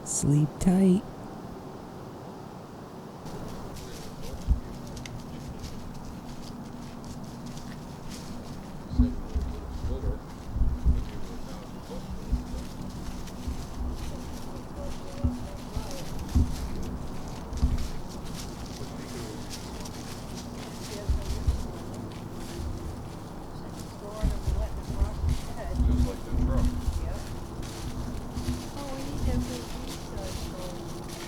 Sleep tight. Oh, we need them to research.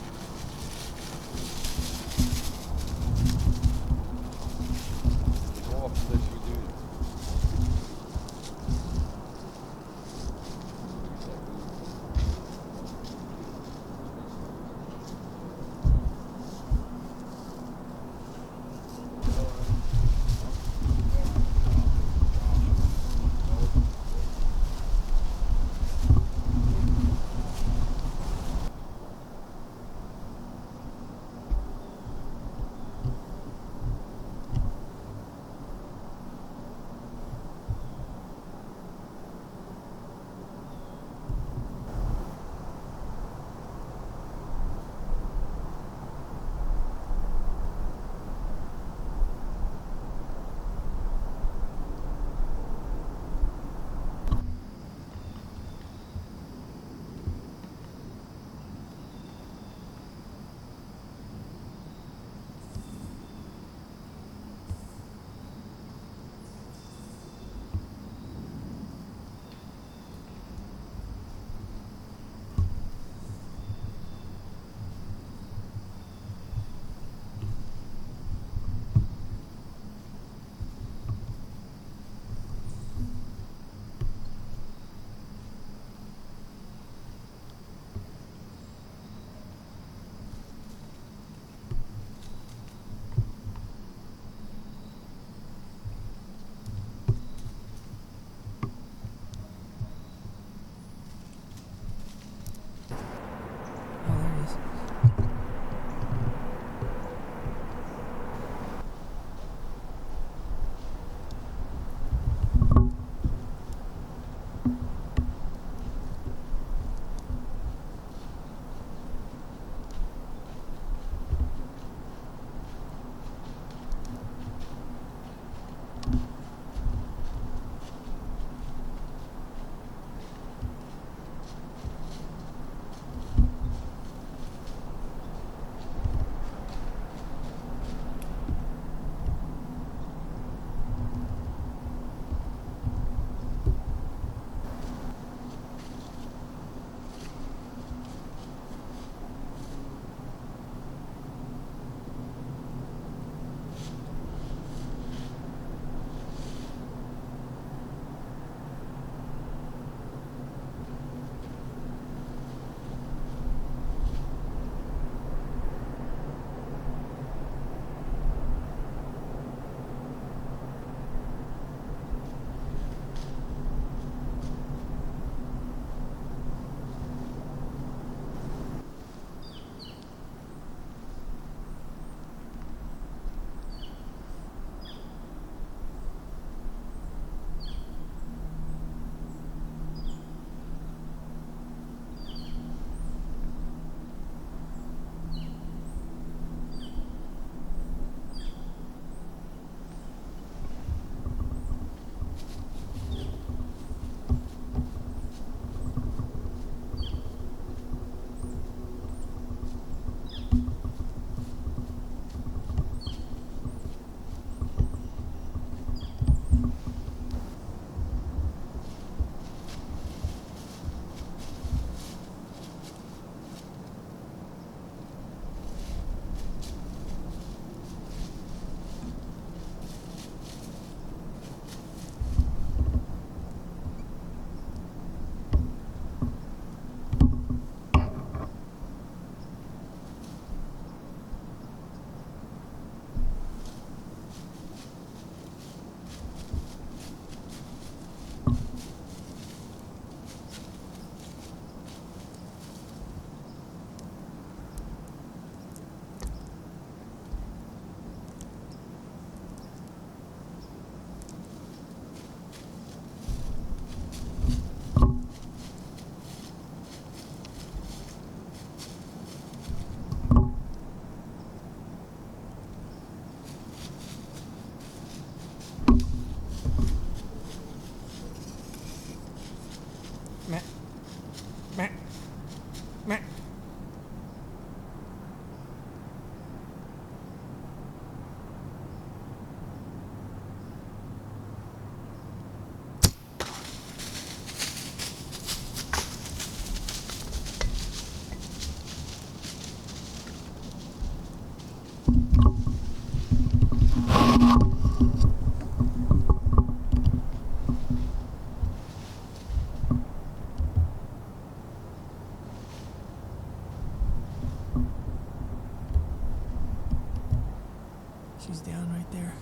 She's down right there.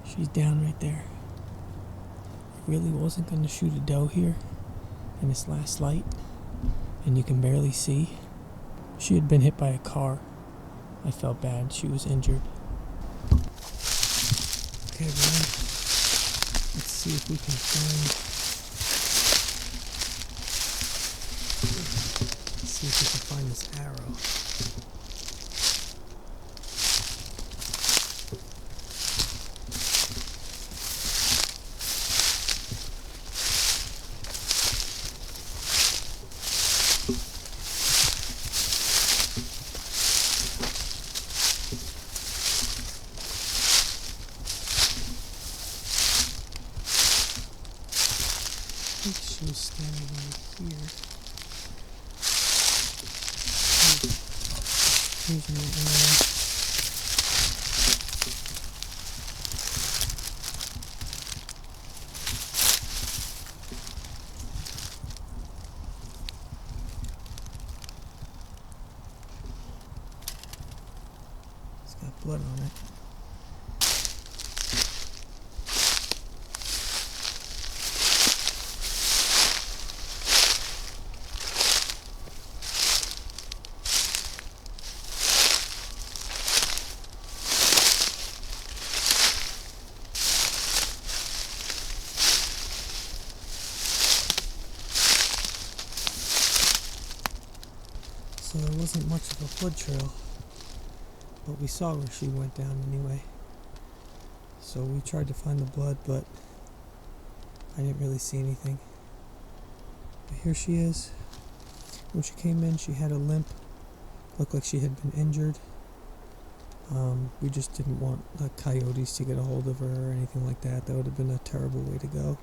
She's down right there. I really wasn't going to shoot a doe here in this last light, and you can barely see. She had been hit by a car. I felt bad. She was injured. Okay, everyone. Let's see if we can find... Let's see if we can find this arrow. I think she was standing right here. Here's my arrow. It's got blood on it. So there wasn't much of a blood trail, but we saw where she went down anyway. So we tried to find the blood, but I didn't really see anything. But here she is. When she came in, she had a limp. Looked like she had been injured. We just didn't want the coyotes to get a hold of her or anything like that. That would have been a terrible way to go.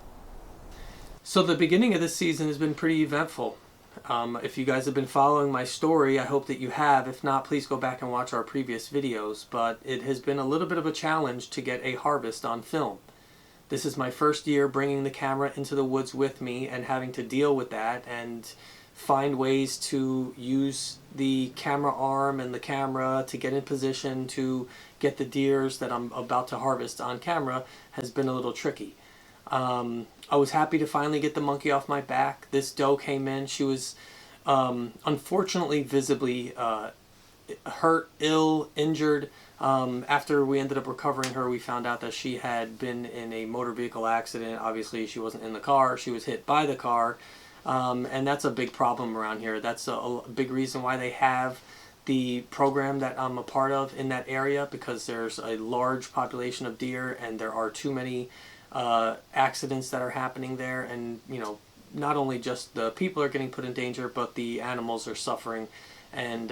So the beginning of this season has been pretty eventful. If you guys have been following my story, I hope that you have. If not, please go back and watch our previous videos. But it has been a little bit of a challenge to get a harvest on film. This is my first year bringing the camera into the woods with me and having to deal with that and find ways to use the camera arm and the camera to get in position to get the deers that I'm about to harvest on camera has been a little tricky. I was happy to finally get the monkey off my back. This doe came in. She was unfortunately visibly hurt, ill, injured. After we ended up recovering her, we found out that she had been in a motor vehicle accident. Obviously, she wasn't in the car. She was hit by the car. And that's a big problem around here. That's a big reason why they have the program that I'm a part of in that area, because there's a large population of deer and there are too many accidents that are happening there, and not only just the people are getting put in danger, but the animals are suffering. And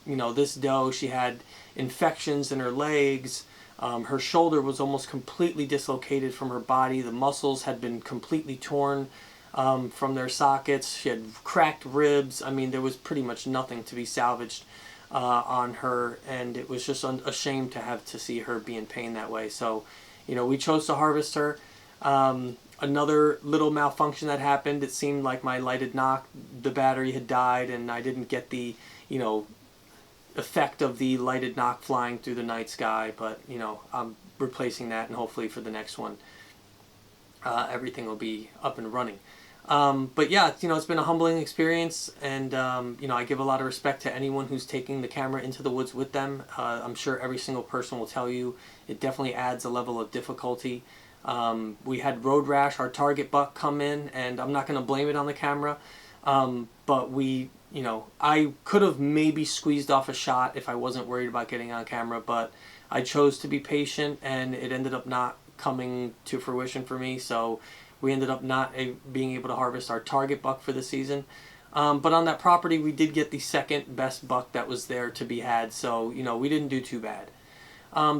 this doe, she had infections in her legs. Her shoulder was almost completely dislocated from her body. The muscles had been completely torn from their sockets. She had cracked ribs. I mean, there was pretty much nothing to be salvaged on her, and it was just a shame to have to see her be in pain that way. So we chose to harvest her. Another little malfunction that happened, it seemed like my lighted knock, the battery had died, and I didn't get the, effect of the lighted knock flying through the night sky. But, I'm replacing that, and hopefully for the next one, everything will be up and running. But yeah, it's been a humbling experience, and I give a lot of respect to anyone who's taking the camera into the woods with them. I'm sure every single person will tell you it definitely adds a level of difficulty. We had road rash, our target buck, come in, and I'm not going to blame it on the camera, but I could have maybe squeezed off a shot if I wasn't worried about getting on camera, but I chose to be patient, and it ended up not coming to fruition for me. So we ended up not being able to harvest our target buck for the season. But on that property, we did get the second best buck that was there to be had. So, we didn't do too bad.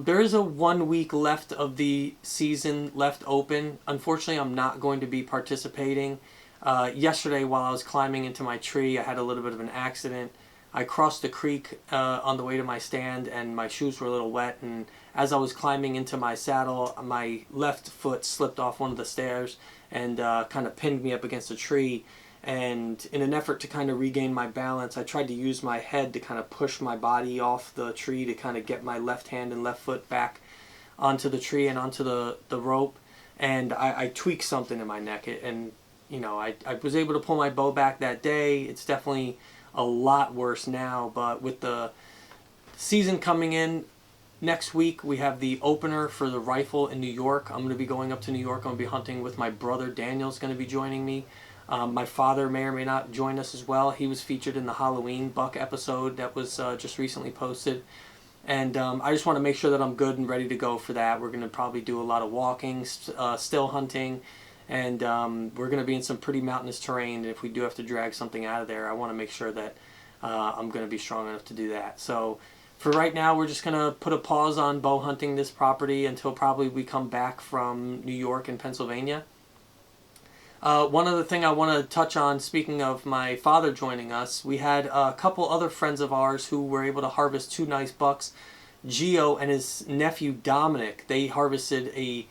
There is a 1 week left of the season left open. Unfortunately, I'm not going to be participating. Yesterday, while I was climbing into my tree, I had a little bit of an accident. I crossed the creek on the way to my stand, and my shoes were a little wet, and as I was climbing into my saddle, my left foot slipped off one of the stairs and kind of pinned me up against a tree, And in an effort to kind of regain my balance, I tried to use my head to kind of push my body off the tree to kind of get my left hand and left foot back onto the tree and onto the rope. And I tweaked something in my neck. And, I was able to pull my bow back that day. It's definitely a lot worse now. But with the season coming in, next week we have the opener for the rifle in New York. I'm going to be going up to New York. I'm going to be hunting with my brother. Daniel's going to be joining me. My father may or may not join us as well. He was featured in the Halloween buck episode that was just recently posted. And I just want to make sure that I'm good and ready to go for that. We're going to probably do a lot of walking, still hunting, and we're going to be in some pretty mountainous terrain. And if we do have to drag something out of there, I want to make sure that I'm going to be strong enough to do that. So for right now, we're just going to put a pause on bow hunting this property until probably we come back from New York and Pennsylvania. One other thing I want to touch on, speaking of my father joining us, we had a couple other friends of ours who were able to harvest 2 nice bucks. Gio and his nephew Dominic, they harvested a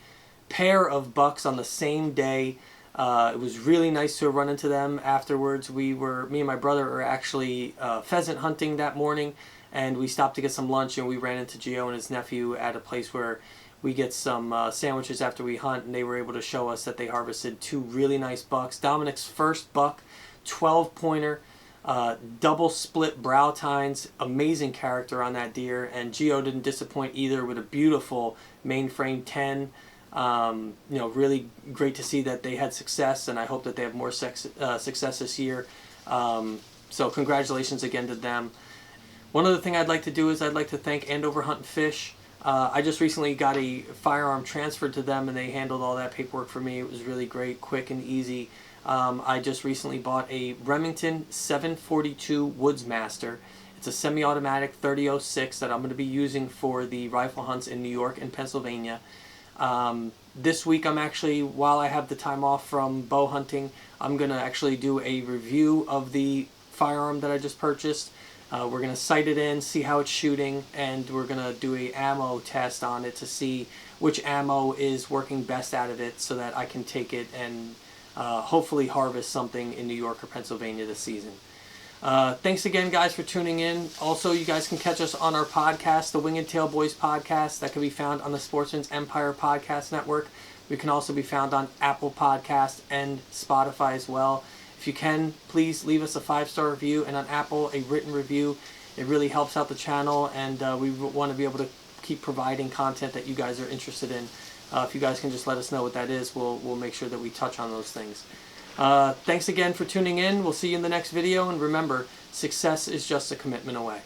pair of bucks on the same day. It was really nice to run into them afterwards. Me and my brother were actually pheasant hunting that morning, and we stopped to get some lunch, and we ran into Gio and his nephew at a place where we get some sandwiches after we hunt, and they were able to show us that they harvested 2 really nice bucks. Dominic's first buck, 12-pointer, double split brow tines, amazing character on that deer, and Gio didn't disappoint either with a beautiful mainframe 10. Really great to see that they had success, and I hope that they have more success this year. So congratulations again to them. One other thing I'd like to do is I'd like to thank Andover Hunt and Fish. I just recently got a firearm transferred to them, and they handled all that paperwork for me. It was really great, quick, and easy. I just recently bought a Remington 742 Woodsmaster. It's a semi-automatic 30-06 that I'm going to be using for the rifle hunts in New York and Pennsylvania. This week, while I have the time off from bow hunting, I'm going to actually do a review of the firearm that I just purchased. We're going to sight it in, see how it's shooting, and we're going to do a ammo test on it to see which ammo is working best out of it so that I can take it and hopefully harvest something in New York or Pennsylvania this season. Thanks again, guys, for tuning in. Also, you guys can catch us on our podcast, the Winged Tail Boys podcast, that can be found on the Sportsman's Empire Podcast Network. We can also be found on Apple Podcast and Spotify as well. If you can, please leave us a 5-star review, and on Apple, a written review. It really helps out the channel, and we want to be able to keep providing content that you guys are interested in. If you guys can just let us know what that is, we'll make sure that we touch on those things. Thanks again for tuning in. We'll see you in the next video, and remember, success is just a commitment away.